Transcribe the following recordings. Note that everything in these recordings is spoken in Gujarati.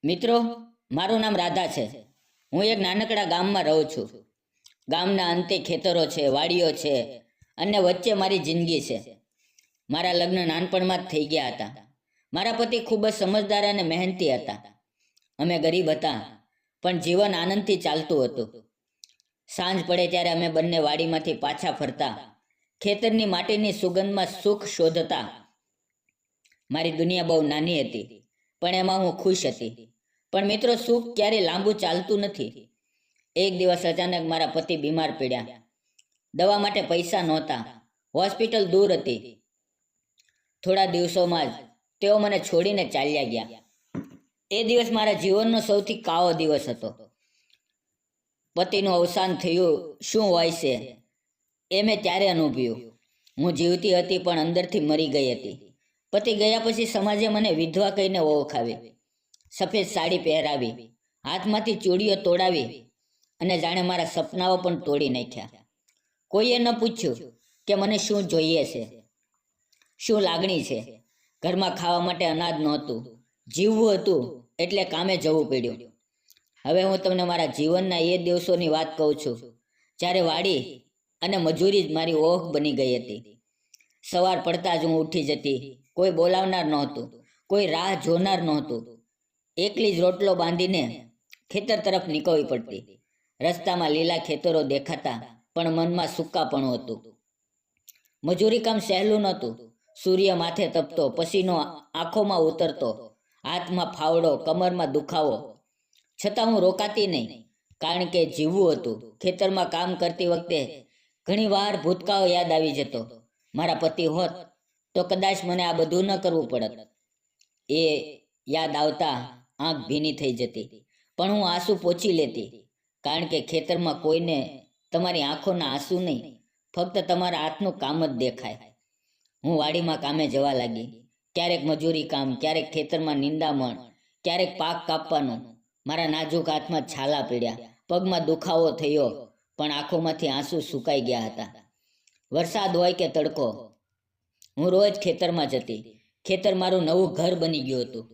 મિત્રો, મારું નામ રાધા છે. હું એક નાનકડા ગામમાં રહું છું. ગામના અંતે ખેતરો છે, વાડીઓ છે અને વચ્ચે મારી જિંદગી છે. મારા લગ્ન નાનપણમાં જ થઈ ગયા હતા. મારા પતિ ખૂબ જ સમજદાર અને મહેનતી હતા. અમે ગરીબ હતા, પણ જીવન આનંદથી ચાલતું હતું. સાંજ પડે ત્યારે અમે બંને વાડીમાંથી પાછા ફરતા, ખેતરની માટીની સુગંધમાં સુખ શોધતા. મારી દુનિયા બહુ નાની હતી, પણ એમાં હું ખુશ હતી. પણ મિત્રો, સુખ ક્યારે લાંબુ ચાલતું નથી. એક દિવસ અચાનક મારા પતિ બીમાર પડ્યા. દવા માટે પૈસા નહોતા, હોસ્પિટલ દૂર હતી. થોડા દિવસોમાં જ તેઓ મને છોડીને ચાલ્યા ગયા. એ દિવસ મારા જીવનનો સૌથી કાળો દિવસ હતો. પતિનું અવસાન થયું શું હોય છે એ મેં ત્યારે અનુભવ્યું. હું જીવતી હતી, પણ અંદરથી મરી ગઈ હતી. પતિ ગયા પછી સમાજે મને વિધવા કહીને ઓળખાવી. સફેદ સાડી પહેરાવી, હાથમાંથી ચૂડીઓ તોડાવી અને જાણે મારા સપનાઓ પણ તોડી નાખ્યા. કોઈએ ન પૂછ્યું કે મને શું જોઈએ છે, શું લાગણી છે. ઘરમાં ખાવા માટે અનાજ નહોતું, જીવવું હતું એટલે કામે જવું પડ્યું. હવે હું તમને મારા જીવનના એ દિવસોની વાત કહું છું, જ્યારે વાડી અને મજૂરી જ મારી ઓળખ બની ગઈ હતી. સવાર પડતા જ હું ઉઠી જતી. કોઈ બોલાવનાર નહોતું, કોઈ રાહ જોનાર નહોતું. એકલી જ રોટલો બાંધીને ખેતર તરફ નીકળવી પડતી. રસ્તામાં લીલા ખેતરો દેખાતા, પણ મનમાં સૂકાપણું હતું. મજૂરી કામ સહેલું નહોતું. સૂર્ય માથે તપતો, પસીનો આંખોમાં ઉતરતો, હાથમાં ફાવડો, કમરમાં દુખાવો. છતાં હું રોકાતી નહીં, કારણ કે જીવવું હતું. ખેતરમાં કામ કરતી વખતે ઘણીવાર ભૂતકાળ યાદ આવી જતો. મારા પતિ હોત તો કદાચ મને આ બધું ન કરવું પડત. એ યાદ આવતા આંખ ભીની થઈ જતી, પણ હું આંસુ પોંછી લેતી, કારણ કે ખેતરમાં કોઈને તમારી આંખોના આંસુ નહીં, ફક્ત તમારા હાથનું કામ જ દેખાય. હું વાડીમાં કામે જવા લાગી. ક્યારેક મજૂરી કામ, ક્યારેક ખેતરમાં નિંદામણ, ક્યારેક પાક કાપવાનું. મારા નાજુક હાથમાં છાલા પડ્યા, પગમાં દુખાવો થયો, પણ આંખોમાંથી આંસુ સુકાઈ ગયા હતા. વરસાદ હોય કે તડકો, હું રોજ ખેતરમાં જતી. ખેતર મારું નવું ઘર બની ગયું હતું.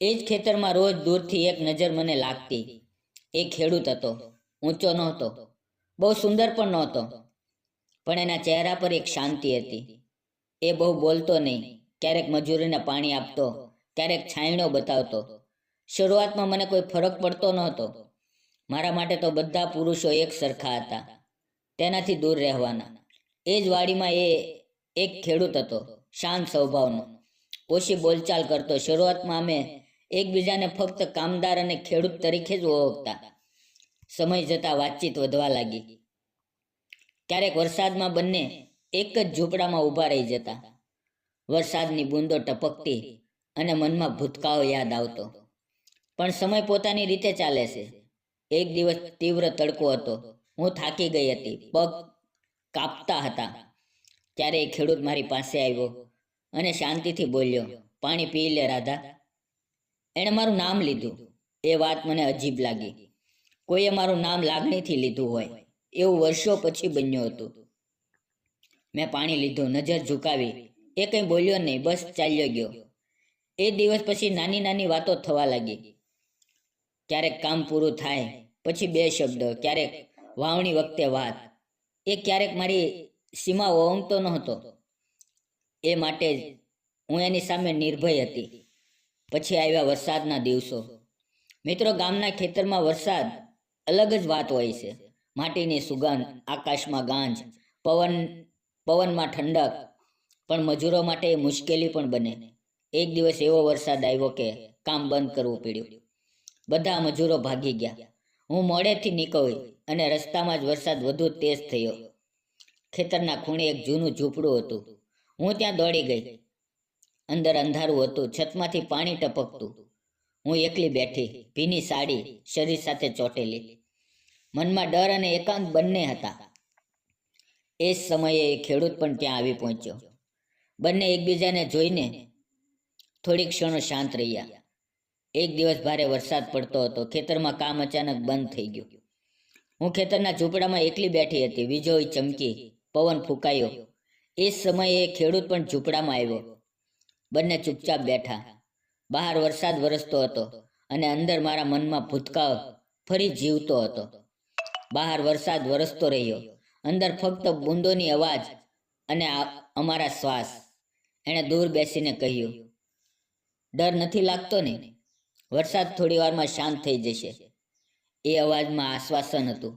એ જ ખેતરમાં રોજ દૂરથી એક નજર મને લાગતી. એ ખેડૂત હતો. ઊંચો નહોતો, બહુ સુંદર પણ નહોતો, પણ એના ચહેરા પર એક શાંતિ હતી. એ બહુ બોલતો નહીં, ક્યારેક મજૂરીને પાણી આપતો, ક્યારેક છાંયડો બતાવતો. શરૂઆતમાં મને કોઈ ફરક પડતો નહોતો. મારા માટે તો બધા પુરુષો એક સરખા હતા, તેનાથી દૂર રહેવાના. એ જ વાડીમાં એ એક ખેડૂત હતો, શાંત સ્વભાવનો, ઓછી બોલચાલ કરતો. શરૂઆતમાં અમે એકબીજાને ફક્ત કામદાર અને ખેડૂત તરીકે જ ઓળખતા. સમય જતાં વાતચીત વધવા લાગી. ક્યારેક વરસાદમાં બંને એક જ ઝૂંપડામાં ઊભા રહી જતા. વરસાદની બૂંદો ટપકતી અને મનમાં ભૂતકાળ યાદ આવતો. પણ સમય પોતાની રીતે ચાલે છે. એક દિવસ તીવ્ર તડકો હતો. હું થાકી ગઈ હતી, પગ કાપતા હતા. ત્યારે એ ખેડૂત મારી પાસે આવ્યો અને શાંતિથી બોલ્યો, પાણી પી લે રાધા. એણે મારું નામ લીધું. એ વાત મને અજીબ લાગી. કોઈએ મારું નામ લાગણીથી લીધું હોય એવું વર્ષો પછી બન્યું હતું. મેં પાણી લીધું, નજર ઝુકાવી. એ કંઈ બોલ્યો નહીં, બસ ચાલ્યો ગયો. એ દિવસ પછી નાની નાની વાતો થવા લાગી. ક્યારેક કામ પૂરું થાય પછી બે શબ્દ, ક્યારેક વાવણી વખતે વાત. એ ક્યારેક મારી સીમા ઓળંગતો નહોતો, એ માટે જ હું એની સામે નિર્ભય હતી. પછી આવ્યા વરસાદના દિવસો. મિત્રો, ગામના ખેતરમાં વરસાદ અલગ જ વાત હોય છે. માટીની સુગંધ, આકાશમાં ગાંજ, પવનમાં ઠંડક. પણ મજૂરો માટે એ મુશ્કેલી પણ બને. એક દિવસ એવો વરસાદ આવ્યો કે કામ બંધ કરવું પડ્યું. બધા મજૂરો ભાગી ગયા. હું મોડેથી નીકળી અને રસ્તામાં જ વરસાદ વધુ તેજ થયો. ખેતરના ખૂણે એક જૂનું ઝૂંપડું હતું. હું ત્યાં દોડી ગઈ. અંદર અંધારું હતું, છતમાંથી પાણી ટપકતું. હું એકલી બેઠી, ભીની સાડી શરીર સાથે ચોંટેલી. મનમાં ડર અને એકાંત બંને હતા. એ જ સમયે એ ખેડૂત પણ ત્યાં આવી પહોંચ્યો. બંને એકબીજાને જોઈને થોડી ક્ષણો શાંત રહ્યા. એક દિવસ ભારે વરસાદ પડતો હતો. ખેતરમાં કામ અચાનક બંધ થઈ ગયું. હું ખેતરના ઝૂંપડામાં એકલી બેઠી હતી. વીજળી ચમકી, પવન ફૂંકાયો. એ જ સમયે ખેડૂત પણ ઝૂંપડામાં આવ્યો. બંને ચૂપચાપ બેઠા. બહાર વરસાદ વરસતો હતો અને અંદર મારા મનમાં ભૂતકાળ ફરી જીવતો હતો. બહાર વરસાદ વરસતો રહ્યો, અંદર ફક્ત બૂંદોની અવાજ અને અમારા શ્વાસ. એણે દૂર બેસીને કહ્યું, ડર નથી લાગતો ને? વરસાદ થોડી વારમાં શાંત થઈ જશે. એ અવાજમાં આશ્વાસન હતું.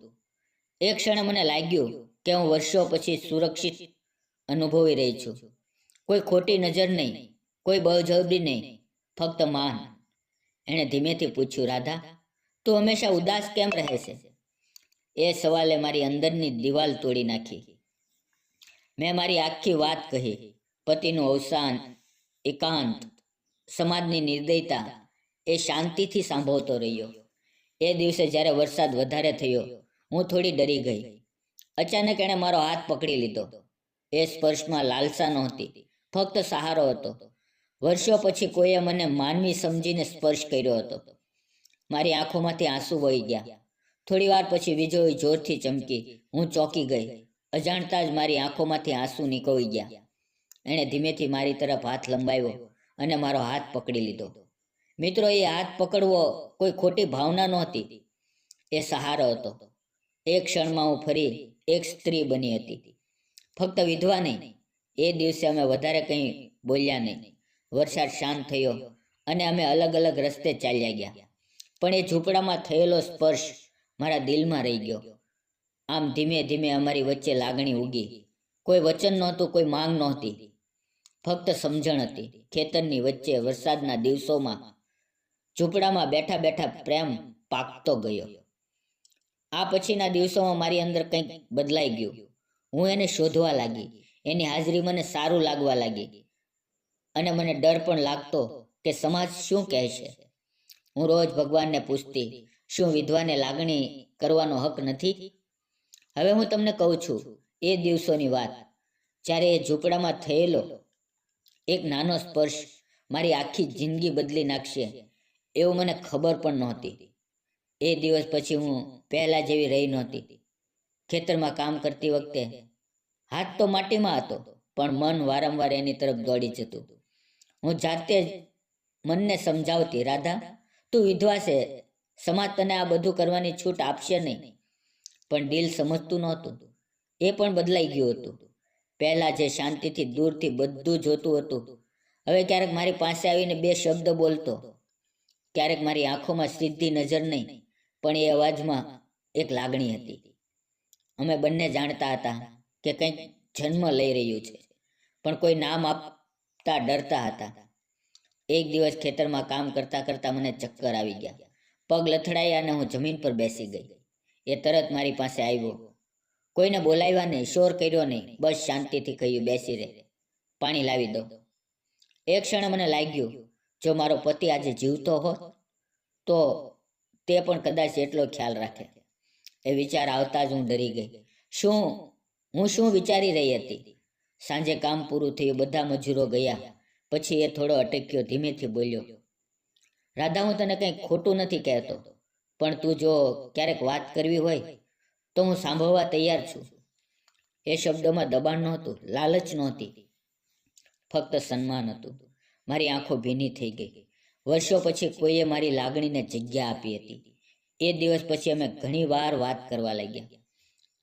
એક ક્ષણે મને લાગ્યું કે હું વર્ષો પછી સુરક્ષિત અનુભવી રહી છું. કોઈ ખોટી નજર નહીં, કોઈ બળજબરી નહીં, ફક્ત માન. એણે ધીમેથી પૂછ્યું, રાધા, તું હંમેશા ઉદાસ કેમ રહે છે? એ સવાલે મારી અંદરની દિવાલ તોડી નાખી. મેં મારી આખી વાત કહી. પતિનું અવસાન, એકાંત, સમાજની નિર્દયતા. એ શાંતિથી સાંભળતો રહ્યો. એ દિવસે જ્યારે વરસાદ વધારે થયો, હું થોડી ડરી ગઈ. અચાનક એણે મારો હાથ પકડી લીધો. એ સ્પર્શમાં લાલસા નહોતી, ફક્ત સહારો હતો. વર્ષો પછી કોઈએ મને માનવી સમજીને સ્પર્શ કર્યો હતો. મારી આંખોમાંથી આંસુ વહી ગયા. થોડી વાર પછી વીજળી જોરથી ચમકી. હું ચોંકી ગઈ. અજાણતા જ મારી આંખોમાંથી આંસુ નીકળી ગયા. એણે ધીમેથી મારી તરફ હાથ લંબાવ્યો અને મારો હાથ પકડી લીધો. મિત્રો, એ હાથ પકડવો કોઈ ખોટી ભાવના નહોતી, એ સહારો હતો. એક ક્ષણમાં હું ફરી એક સ્ત્રી બની હતી. ફક્ત વિધવા નહીં. એ દિવસે અમે વધારે કંઈ બોલ્યા નહીં. વરસાદ શાંત થયો અને અમે અલગ અલગ રસ્તે ચાલ્યા ગયા. પણ એ ઝૂંપડામાં થયેલો સ્પર્શ મારા દિલમાં રહી ગયો. આમ ધીમે ધીમે અમારી વચ્ચે લાગણી ઉગી. કોઈ વચન નહોતું, કોઈ માંગ નહોતી, ફક્ત સમજણ હતી. ખેતરની વચ્ચે વરસાદના દિવસોમાં ઝૂંપડામાં બેઠા બેઠા પ્રેમ પાકતો ગયો. આ પછીના દિવસોમાં મારી અંદર કંઈક બદલાઈ ગયું. હું એને શોધવા લાગી. એની હાજરી મને સારું લાગવા લાગી અને મને ડર પણ લાગતો કે સમાજ શું કહેશે. હું રોજ ભગવાનને પૂછતી, શું વિધવાને લાગણી કરવાનો હક નથી? હવે હું તમને કહું છું એ દિવસોની વાત, જ્યારે એ ઝૂંપડામાં થયેલો એક નાનો સ્પર્શ મારી આખી જિંદગી બદલી નાખશે એવું મને ખબર પણ નહોતી. એ દિવસ પછી હું પહેલા જેવી રહી નહોતી. ખેતરમાં કામ કરતી વખતે હાથ તો માટીમાં હતો, પણ મન વારંવાર એની તરફ દોડી જતું. હું જાતે જ મનને સમજાવતી, રાધા, તું વિધવા છે, સમાજ તને આ બધું કરવાની છૂટ આપશે નહીં. પણ દિલ સમજતું નહોતું. એ પણ બદલાઈ ગયું હતું. પહેલાં જે શાંતિથી દૂરથી બધું જોતું હતું, હવે ક્યારેક મારી પાસે આવીને બે શબ્દ બોલતો. ક્યારેક મારી આંખોમાં સીધી નજર નહીં, પણ એ અવાજમાં એક લાગણી હતી. અમે બંને જાણતા હતા કે કંઈક જન્મ લઈ રહ્યું છે, પણ કોઈ નામ આપતા ડરતા હતા. એક દિવસ ખેતરમાં કામ કરતાં કરતાં મને ચક્કર આવી ગયા. પગ લથડાયા અને હું જમીન પર બેસી ગઈ. એ તરત મારી પાસે આવ્યો. કોઈને બોલાવ્યા નહીં, શોર કર્યો નહીં, બસ શાંતિથી કહ્યું, બેસી રહે, પાણી લાવી દો. એક ક્ષણે મને લાગ્યું, જો મારો પતિ આજે જીવતો હોત તો તે પણ કદાચ એટલો ખ્યાલ રાખે. એ વિચાર આવતા જ હું ડરી ગઈ. હું શું વિચારી રહી હતી? સાંજે કામ પૂરું થયું, બધા મજૂરો ગયા પછી એ થોડો અટક્યો, ધીમેથી બોલ્યો, રાધા, હું તને કંઈ ખોટું નથી કહેતો, પણ તું જો ક્યારેક વાત કરવી હોય તો હું સાંભળવા તૈયાર છું. એ શબ્દોમાં દબાણ નહોતું, લાલચ નહોતી, ફક્ત સન્માન હતું. મારી આંખો ભીની થઈ ગઈ. વર્ષો પછી કોઈએ મારી લાગણીને જગ્યા આપી હતી. એ દિવસ પછી અમે ઘણી વાર વાત કરવા લાગ્યા.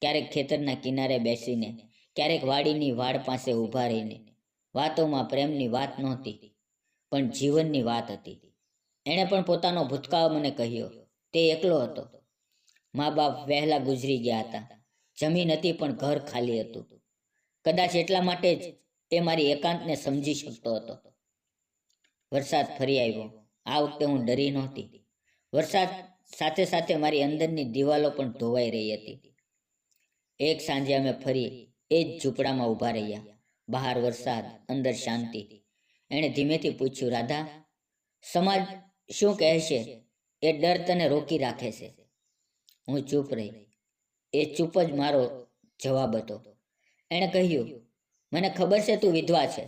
ક્યારેક ખેતરના કિનારે બેસીને, ક્યારેક વાડીની વાડ પાસે ઊભા રહીને. વાતોમાં પ્રેમની વાત નહોતી, પણ જીવનની વાત હતી. એણે પણ પોતાનો ભૂતકાળ મને કહ્યો. તે એકલો હતો. મા બાપ વહેલા ગુજરી ગયા હતા. જમીન હતી પણ ઘર ખાલી હતું. કદાચ એટલા માટે જ એ મારી એકાંતને સમજી શકતો હતો. વરસાદ ફરી આવ્યો. આ વખતે હું ડરી નહોતી. વરસાદ સાથે સાથે મારી અંદરની દિવાલો પણ ધોવાઈ રહી હતી. એક સાંજે અમે ફરી એ જ ઝૂંપડામાં ઊભા રહ્યા. બહાર વરસાદ, અંદર શાંતિ. એણે ધીમેથી પૂછ્યું, રાધા, સમાજ શું કહેશે એ ડર તને રોકી રાખે છે? હું ચૂપ રહી. એ ચૂપ જ મારો જવાબ હતો. એણે કહ્યું, મને ખબર છે તું વિધવા છે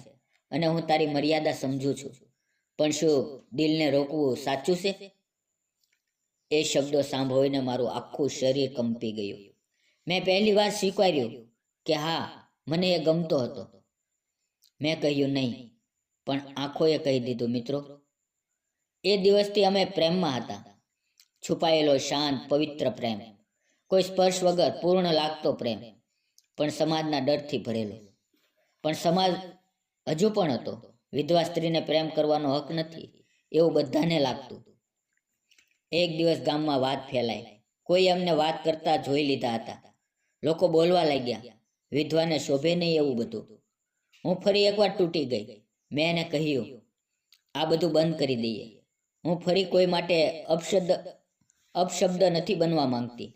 અને હું તારી મર્યાદા સમજું છું, પણ શું દિલને રોકવું સાચું છે? એ શબ્દો સાંભળીને મારું આખું શરીર કંપી ગયું. મેં પહેલી વાર સ્વીકાર્યું કે હા, મને એ ગમતો હતો. મેં કહ્યું નહીં, પણ આંખોએ કહી દીધું, મિત્રો, એ દિવસથી અમે પ્રેમમાં હતા. છુપાયેલો, શાંત, પવિત્ર પ્રેમ. કોઈ સ્પર્શ વગર પૂર્ણ લાગતો પ્રેમ, પણ સમાજના ડરથી ભરેલો. પણ સમાજ હજુ પણ હતો. વિધવા સ્ત્રીને પ્રેમ કરવાનો હક નથી, એવું બધાને લાગતું. એક દિવસ ગામમાં વાત ફેલાઈ. કોઈ અમને વાત કરતા જોઈ લીધા હતા. લોકો બોલવા લાગ્યા, વિધવાને શોભે નહીં એવું બધું. હું ફરી એકવાર તૂટી ગઈ. મેં એને કહ્યું, આ બધું બંધ કરી દઈએ. હું ફરી કોઈ માટે અપશબ્દ નથી બનવા માંગતી.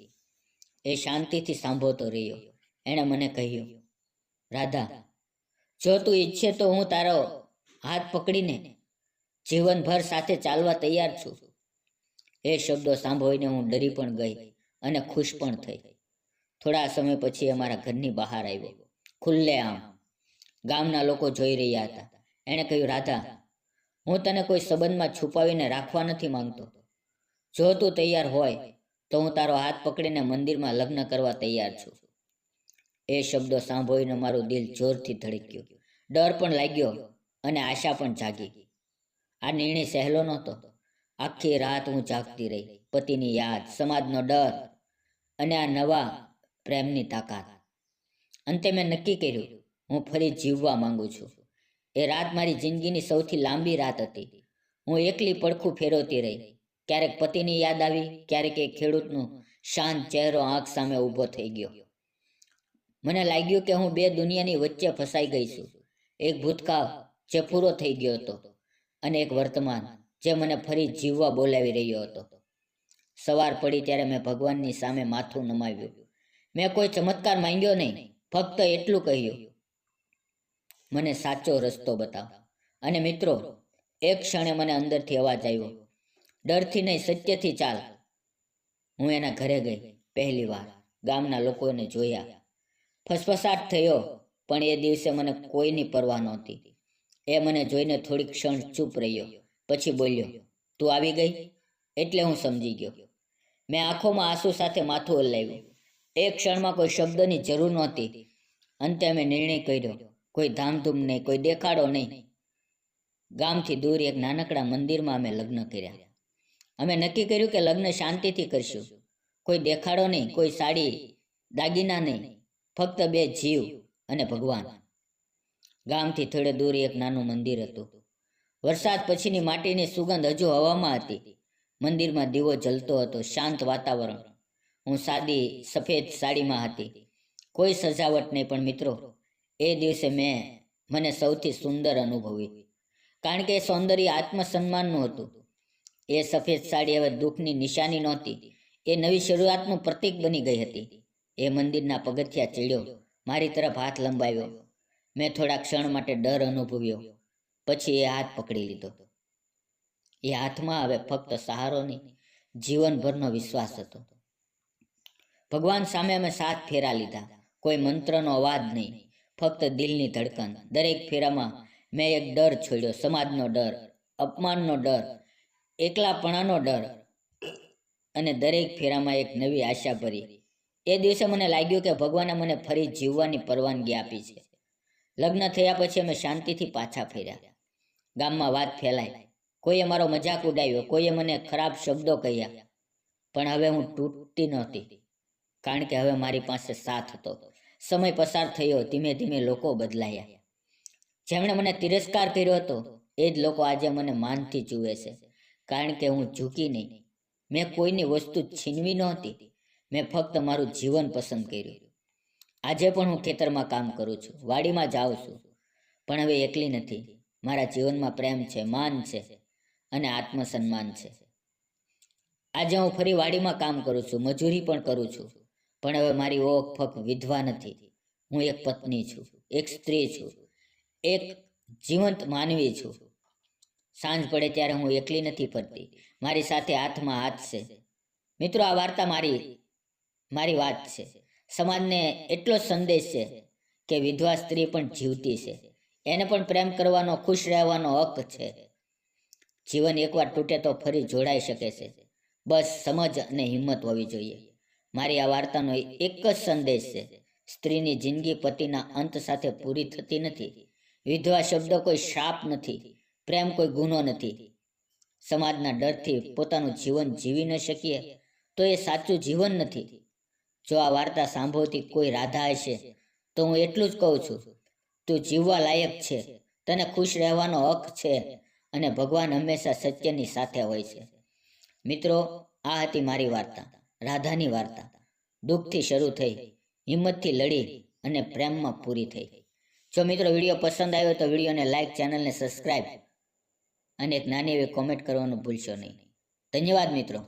એ શાંતિથી સાંભળતો રહ્યો. એણે મને કહ્યું, રાધા, જો તું ઈચ્છે તો હું તારો હાથ પકડીને જીવનભર સાથે ચાલવા તૈયાર છું. એ શબ્દો સાંભળીને હું ડરી પણ ગઈ અને ખુશ પણ થઈ. થોડા સમય પછી અમારા ઘરની બહાર આવ્યો, ખુલ્લે આમ. ગામના લોકો જોઈ રહ્યા હતા. એણે કહ્યું, રાધા, હું તને કોઈ સંબંધમાં છુપાવીને રાખવા નથી માંગતો. જો તું તૈયાર હોય તો હું તારો હાથ પકડીને મંદિરમાં લગ્ન કરવા તૈયાર છું. એ શબ્દો સાંભળીને મારું દિલ જોરથી ધડક્યું. ડર પણ લાગ્યો અને આશા પણ જાગી. આ નિર્ણય સહેલો નહોતો. આખી રાત હું જાગતી રહી. પતિની યાદ, સમાજનો ડર અને આ નવા પ્રેમની તાકાત. અંતે મેં નક્કી કર્યું, હું ફરી જીવવા માંગુ છું. એ રાત મારી જિંદગીની સૌથી લાંબી રાત હતી. હું એકલી પડખું ફેરવતી રહી. ક્યારેક પતિની યાદ આવી, ક્યારેક એ ખેડૂતનું શાંત ચહેરો આંખ સામે ઊભો થઈ ગયો. મને લાગ્યું કે હું બે દુનિયાની વચ્ચે ફસાઈ ગઈ છું. એક ભૂતકાળ જે પૂરો થઈ ગયો હતો અને એક વર્તમાન જે મને ફરી જીવવા બોલાવી રહ્યો હતો. સવાર પડી ત્યારે મેં ભગવાનની સામે માથું નમાવ્યું. મેં કોઈ ચમત્કાર માંગ્યો નહીં, ફક્ત એટલું કહ્યું, મને સાચો રસ્તો બતાવ. અને મિત્રો, એક ક્ષણે મને અંદરથી અવાજ આવ્યો, ડરથી નહીં, સત્યથી ચાલ. હું એના ઘરે ગઈ. પહેલી વાર ગામના લોકોને જોયા. ફસફસાટ થયો, પણ એ દિવસે મને કોઈની પરવા નહોતી. એ મને જોઈને થોડી ક્ષણ ચૂપ રહ્યો, પછી બોલ્યો, તું આવી ગઈ? એટલે હું સમજી ગયો. મેં આંખોમાં આંસુ સાથે માથું હલાવ્યું. એક ક્ષણમાં કોઈ શબ્દની જરૂર નહોતી. અંતે અમે નિર્ણય કર્યો, કોઈ ધામધૂમ નહીં, કોઈ દેખાડો નહીં. ગામથી દૂર એક નાનકડા મંદિરમાં અમે લગ્ન કર્યા. અમે નક્કી કર્યું કે લગ્ન શાંતિથી કરશું. કોઈ દેખાડો નહીં, કોઈ સાડી દાગીના નહીં, ફક્ત બે જીવ અને ભગવાન. ગામથી થોડે દૂર એક નાનું મંદિર હતું. વરસાદ પછીની માટીની સુગંધ હજુ હવામાં હતી. મંદિરમાં દીવો જલતો હતો, શાંત વાતાવરણ. હું સાદી સફેદ સાડીમાં હતી, કોઈ સજાવટ નહીં. પણ મિત્રો, એ દિવસે મને સૌથી સુંદર અનુભવી, કારણ કે એ સૌંદર્ય આત્મસન્માનનું હતું. એ સફેદ સાડી હવે દુઃખની નિશાની નહોતી, એ નવી શરૂઆતનું પ્રતીક બની ગઈ હતી. એ મંદિરના પગથિયા ચડ્યો, મારી તરફ હાથ લંબાવ્યો. મેં થોડા ક્ષણ માટે ડર અનુભવ્યો, પછી એ હાથ પકડી લીધો. એ હાથમાં હવે ફક્ત સહારો નહીં, જીવનભરનો વિશ્વાસ હતો. ભગવાન સામે અમે 7 ફેરા લીધા. કોઈ મંત્રનો અવાજ નહીં, ફક્ત દિલની ધડકન. દરેક ફેરામાં મેં એક ડર છોડ્યો, સમાજનો ડર, અપમાનનો ડર, એકલાપણાનો ડર, અને દરેક ફેરામાં એક નવી આશા ભરી. એ દિવસે મને લાગ્યું કે ભગવાને મને ફરી જીવવાની પરવાનગી આપી છે. લગ્ન થયા પછી અમે શાંતિથી પાછા ફર્યા. ગામમાં વાત ફેલાઈ. કોઈએ મારો મજાક ઉડાવ્યો, કોઈએ મને ખરાબ શબ્દો કહ્યા. પણ હવે હું તૂટતી નહોતી, કારણ કે હવે મારી પાસે સાથ હતો. સમય પસાર થયો, ધીમે ધીમે લોકો બદલાયા. જેમણે મને તિરસ્કાર કર્યો હતો, એ જ લોકો આજે મને માનથી જુએ છે, કારણ કે હું ઝૂકી નહીં. મેં કોઈની વસ્તુ છીનવી નહોતી, મેં ફક્ત મારું જીવન પસંદ કર્યું. આજે પણ હું ખેતરમાં કામ કરું છું, વાડીમાં જાઉં છું, પણ હવે એકલી નથી. મારા જીવનમાં પ્રેમ છે, માન છે અને આત્મસન્માન છે. આજે હું ફરી વાડીમાં કામ કરું છું, મજૂરી પણ કરું છું, પણ હવે મારી ઓળખ ફક્ત વિધવા નથી. હું એક પત્ની છું, એક સ્ત્રી છું, એક જીવંત માનવી છું. સાંજ પડે ત્યારે હું એકલી નથી ફરતી, મારી સાથે હાથમાં હાથ છે. મિત્રો, આ વાર્તા મારી વાત છે. સમાજને એટલો સંદેશ છે કે વિધવા સ્ત્રી પણ જીવતી છે, એને પણ પ્રેમ કરવાનો, ખુશ રહેવાનો હક છે. જીવન એકવાર તૂટે તો ફરી જોડાઈ શકે છે. બસ સમજ અને હિંમત હોવી જોઈએ. મારી આ વાર્તાનો એક જ સંદેશ છે, સ્ત્રીની જિંદગી પતિના અંત સાથે પૂરી થતી નથી. વિધવા શબ્દ કોઈ શ્રાપ નથી, પ્રેમ કોઈ ગુનો નથી. સમાજના ડરથી પોતાનું જીવન જીવી ન શકીએ તો એ સાચું જીવન નથી. જો આ વાર્તા સાંભળતી કોઈ રાધા હશે તો હું એટલું જ કહું છું, તું જીવવા લાયક છે, તને ખુશ રહેવાનો હક છે અને ભગવાન હંમેશા સત્યની સાથે હોય છે. મિત્રો, આ હતી મારી વાર્તા, રાધાની વાર્તા. દુઃખથી શરૂ થઈ, હિંમતથી લડી અને પ્રેમમાં પૂરી થઈ. જો મિત્રો વિડીયો પસંદ આવ્યો તો વિડીયોને લાઈક, ચેનલને સબસ્ક્રાઈબ અને એક નાની એવી કોમેન્ટ કરવાનું ભૂલશો નહીં. ધન્યવાદ મિત્રો.